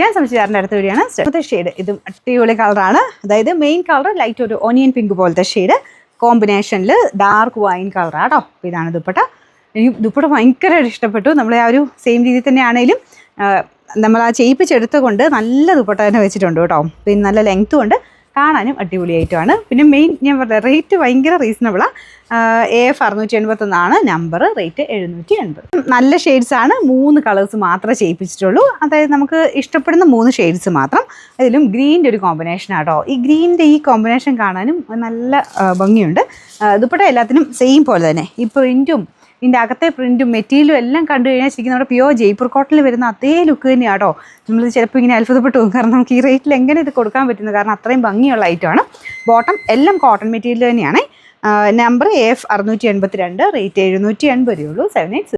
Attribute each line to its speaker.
Speaker 1: ഞാൻ സംശയിച്ചാറിൻ്റെ അടുത്ത വീഡിയോ ആണ്. ഷെയ്ഡ് ഇതും അടിപൊളി കളറാണ്. അതായത് മെയിൻ കളർ ലൈറ്റ് ഒരു ഓനിയൻ പിങ്ക് പോലത്തെ ഷെയ്ഡ് കോമ്പിനേഷനിൽ ഡാർക്ക് വൈൻ കളറാണ് കേട്ടോ. അപ്പോൾ ഇതാണ് ദുപ്പട്ട. എനിക്ക് ദുപ്പട്ട ഭയങ്കരമായിട്ട് ഇഷ്ടപ്പെട്ടു. നമ്മളെ ആ ഒരു സെയിം രീതിയിൽ തന്നെ ആണെങ്കിലും നമ്മൾ ആ ചെയ്യിപ്പിച്ചെടുത്ത് കൊണ്ട് നല്ല ദുപ്പട്ട തന്നെ വെച്ചിട്ടുണ്ട് കേട്ടോ. പിന്നെ നല്ല ലെങ്ത്തും ഉണ്ട്, കാണാനും അടിപൊളിയായിട്ടുമാണ്. പിന്നെ മെയിൻ ഞാൻ പറഞ്ഞ റേറ്റ് ഭയങ്കര റീസണബിളാണ്. AF 681 number, rate 780. നല്ല ഷെയ്ഡ്സാണ്. 3 കളേഴ്സ് മാത്രമേ ചെയ്യിപ്പിച്ചിട്ടുള്ളൂ. അതായത് നമുക്ക് ഇഷ്ടപ്പെടുന്ന 3 ഷെയ്ഡ്സ് മാത്രം. അതിലും ഗ്രീൻ്റെ ഒരു കോമ്പിനേഷനാണ് കേട്ടോ. ഈ ഗ്രീൻ്റെ ഈ കോമ്പിനേഷൻ കാണാനും നല്ല ഭംഗിയുണ്ട്. ദുപ്പട്ട എല്ലാത്തിനും സെയിം പോലെ തന്നെ ഈ പ്രിൻറ്റും ഇതിൻ്റെ അകത്തെ പ്രിൻറ്റും മെറ്റീരിയലും എല്ലാം കണ്ടു കഴിഞ്ഞാൽ ശരിക്കും നമ്മുടെ പ്യോർ ജയ്പൂർ കോട്ടണിൽ വരുന്ന അതേ ലുക്ക് തന്നെയാണ് കേട്ടോ. നമ്മൾ ചിലപ്പോൾ ഇങ്ങനെ അത്ഭുതപ്പെട്ടു പോകും, കാരണം നമുക്ക് ഈ റേറ്റിൽ എങ്ങനെ ഇത് കൊടുക്കാൻ പറ്റുന്നത്, കാരണം അത്രയും ഭംഗിയുള്ള ഐറ്റമാണ്. ബോട്ടം എല്ലാം കോട്ടൺ മെറ്റീരിയൽ തന്നെയാണ്. നമ്പർ AF 682, റേറ്റ് 780 ഉള്ളൂ. 7806.